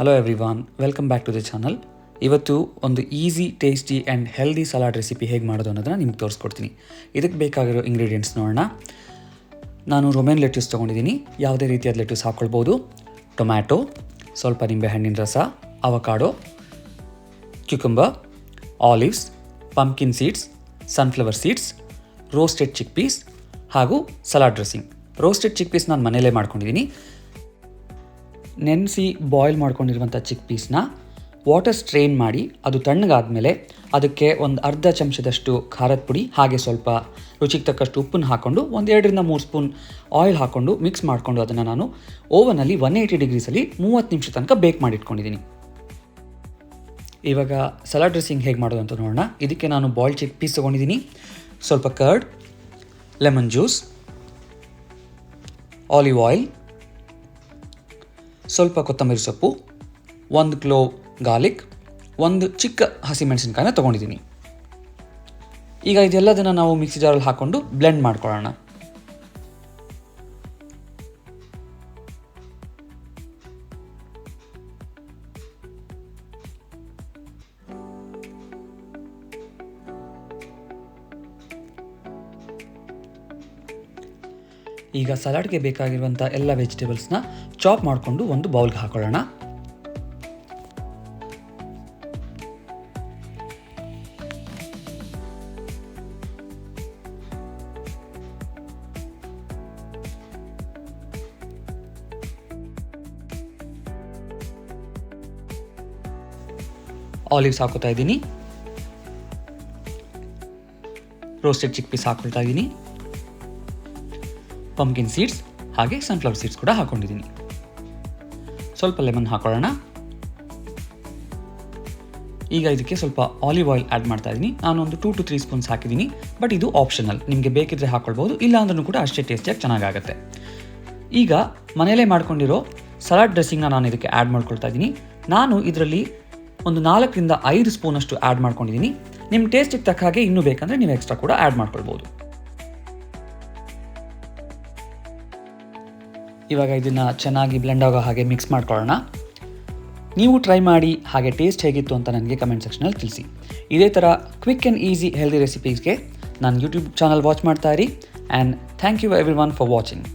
Hello everyone, welcome back to the channel. ಇವತ್ತು ಒಂದು easy, tasty and healthy salad recipe ಹೇಗೆ ಮಾಡೋದು ಅನ್ನೋದನ್ನು ನಿಮ್ಗೆ ತೋರಿಸ್ಕೊಡ್ತೀನಿ. ಇದಕ್ಕೆ ಬೇಕಾಗಿರೋ ಇಂಗ್ರೀಡಿಯೆಂಟ್ಸ್ ನೋಡೋಣ. ನಾನು ರೊಮೇನ್ ಲೆಟ್ಯೂಸ್ ತೊಗೊಂಡಿದ್ದೀನಿ. ಯಾವುದೇ ರೀತಿಯಾದ ಲೆಟ್ಯೂಸ್ ಹಾಕ್ಕೊಳ್ಬೋದು. ಟೊಮ್ಯಾಟೊ, ಸ್ವಲ್ಪ ನಿಂಬೆಹಣ್ಣಿನ ರಸ, avocado, cucumber, olives, pumpkin seeds, sunflower seeds, roasted chickpeas ಹಾಗೂ salad dressing. Roasted chickpeas ನಾನು ಮನೆಯಲ್ಲೇ ಮಾಡ್ಕೊಂಡಿದ್ದೀನಿ. ನೆನೆಸಿ ಬಾಯ್ಲ್ ಮಾಡ್ಕೊಂಡಿರುವಂಥ ಚಿಕ್ ಪೀಸ್ನ ವಾಟರ್ ಸ್ಟ್ರೈನ್ ಮಾಡಿ ಅದು ತಣ್ಣಗಾದಮೇಲೆ ಅದಕ್ಕೆ ಒಂದು ಅರ್ಧ ಚಮಚದಷ್ಟು ಖಾರದ ಪುಡಿ ಹಾಗೆ ಸ್ವಲ್ಪ ರುಚಿಗೆ ತಕ್ಕಷ್ಟು ಉಪ್ಪನ್ನು ಹಾಕ್ಕೊಂಡು 1-2 ಸ್ಪೂನ್ ಆಯಿಲ್ ಹಾಕ್ಕೊಂಡು ಮಿಕ್ಸ್ ಮಾಡಿಕೊಂಡು ಅದನ್ನು ನಾನು ಓವನಲ್ಲಿ 180 ಡಿಗ್ರೀಸಲ್ಲಿ 30 ನಿಮಿಷ ತನಕ ಬೇಕ್ ಮಾಡಿಟ್ಕೊಂಡಿದ್ದೀನಿ. ಇವಾಗ ಸಲಾಡ್ ಡ್ರೆಸ್ಸಿಂಗ್ ಹೇಗೆ ಮಾಡೋದು ಅಂತ ನೋಡೋಣ. ಇದಕ್ಕೆ ನಾನು ಬಾಯ್ಲ್ ಚಿಕ್ ಪೀಸ್ ತೊಗೊಂಡಿದ್ದೀನಿ, ಸ್ವಲ್ಪ curd, lemon juice, olive oil, ಸ್ವಲ್ಪ ಕೊತ್ತಂಬರಿ ಸೊಪ್ಪು, 1 ಕ್ಲೋವ್ ಗಾರ್ಲಿಕ್, 1 ಚಿಕ್ಕ ಹಸಿಮೆಣಸಿನ್ಕಾಯಿನ ತೊಗೊಂಡಿದ್ದೀನಿ. ಈಗ ಇದೆಲ್ಲದನ್ನು ನಾವು ಮಿಕ್ಸಿ ಜಾರಲ್ಲಿ ಹಾಕ್ಕೊಂಡು ಬ್ಲೆಂಡ್ ಮಾಡ್ಕೊಳ್ಳೋಣ. ಈಗ ಸಲಾಡ್ಗೆ ಬೇಕಾಗಿರುವಂಥ ಎಲ್ಲ ವೆಜಿಟೇಬಲ್ಸ್ನ ಚಾಪ್ ಮಾಡಿಕೊಂಡು ಒಂದು ಬೌಲ್ಗೆ ಹಾಕೊಳ್ಳೋಣ. ಆಲಿವ್ಸ್ ಹಾಕೋತಾ ಇದ್ದೀನಿ, ರೋಸ್ಟೆಡ್ ಚಿಕ್ ಪೀಸ್ ಹಾಕೊಳ್ತಾ ಇದ್ದೀನಿ, ಪಂಪ್ಕಿನ್ ಸೀಡ್ಸ್ ಹಾಗೆ ಸನ್ಫ್ಲವರ್ ಸೀಡ್ಸ್ ಕೂಡ ಹಾಕೊಂಡಿದ್ದೀನಿ. ಸ್ವಲ್ಪ ಲೆಮನ್ ಹಾಕೊಳ್ಳೋಣ. ಈಗ ಇದಕ್ಕೆ ಸ್ವಲ್ಪ ಆಲಿವ್ ಆಯಿಲ್ ಆ್ಯಡ್ ಮಾಡ್ತಾ ಇದ್ದೀನಿ. ನಾನು ಒಂದು 2 to 3 ಸ್ಪೂನ್ಸ್ ಹಾಕಿದ್ದೀನಿ, ಬಟ್ ಇದು ಆಪ್ಷನಲ್. ನಿಮಗೆ ಬೇಕಿದ್ರೆ ಹಾಕ್ಕೊಳ್ಬೋದು, ಇಲ್ಲ ಅಂದ್ರೂ ಕೂಡ ಅಷ್ಟೇ ಟೇಸ್ಟಿಯಾಗಿ ಚೆನ್ನಾಗಾಗುತ್ತೆ. ಈಗ ಮನೆಯಲ್ಲೇ ಮಾಡ್ಕೊಂಡಿರೋ ಸಲಾಡ್ ಡ್ರೆಸ್ಸಿಂಗ್ನ ನಾನು ಇದಕ್ಕೆ ಆ್ಯಡ್ ಮಾಡ್ಕೊಳ್ತಾ ಇದ್ದೀನಿ. ನಾನು ಇದರಲ್ಲಿ ಒಂದು 4-5 ಸ್ಪೂನಷ್ಟು ಆ್ಯಡ್ ಮಾಡ್ಕೊಂಡಿದ್ದೀನಿ. ನಿಮ್ಮ ಟೇಸ್ಟಿಗೆ ತಕ್ಕ ಹಾಗೆ ಇನ್ನೂ ಬೇಕಂದರೆ ನೀವು ಎಕ್ಸ್ಟ್ರಾ ಕೂಡ ಆ್ಯಡ್ ಮಾಡ್ಕೊಳ್ಬೋದು. ಇವಾಗ ಇದನ್ನು ಚೆನ್ನಾಗಿ ಬ್ಲೆಂಡ್ ಆಗೋ ಹಾಗೆ ಮಿಕ್ಸ್ ಮಾಡ್ಕೊಳ್ಳೋಣ. ನೀವು ಟ್ರೈ ಮಾಡಿ ಹಾಗೆ ಟೇಸ್ಟ್ ಹೇಗಿತ್ತು ಅಂತ ನನಗೆ ಕಮೆಂಟ್ ಸೆಕ್ಷನಲ್ಲಿ ತಿಳಿಸಿ. ಇದೇ ಥರ ಕ್ವಿಕ್ ಆ್ಯಂಡ್ ಈಸಿ ಹೆಲ್ದಿ ರೆಸಿಪೀಸ್ಗೆ ನಾನು ಯೂಟ್ಯೂಬ್ ಚಾನಲ್ ವಾಚ್ ಮಾಡ್ತಾ ಇರಿ. And thank you everyone for watching.